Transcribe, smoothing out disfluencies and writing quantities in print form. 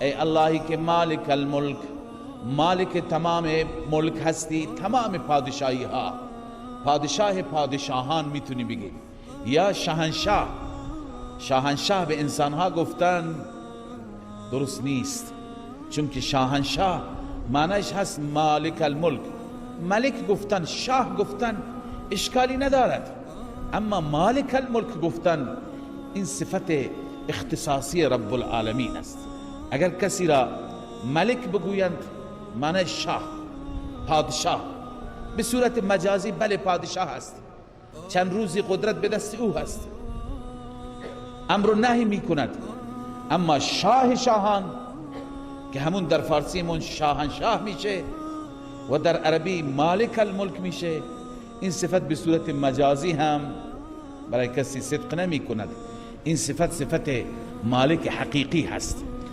ای اللهی که مالک الملک، مالک تمام ملک هستی، تمام پادشاهی ها، پادشاه پادشاهان میتونی بگی، یا شاهنشاه. شاهنشاه به انسان ها گفتن درست نیست، چون که شاهنشاه معنیش هست مالک الملک. ملک گفتن، شاه گفتن اشکالی ندارد، اما مالک الملک گفتن این صفت اختصاصی رب العالمین است. اگر کسی را ملک بگویند معنی شاه، پادشاه. به صورت مجازی بله پادشاه است، چند روزی قدرت به دست او هست، امر و نهی می کند. اما شاه شاهان که همون در فارسی من شاهنشاه میشه و در عربی مالک الملک میشه، این صفت به صورت مجازی هم برای کسی صدق نمی کند. این صفت مالک حقیقی هست.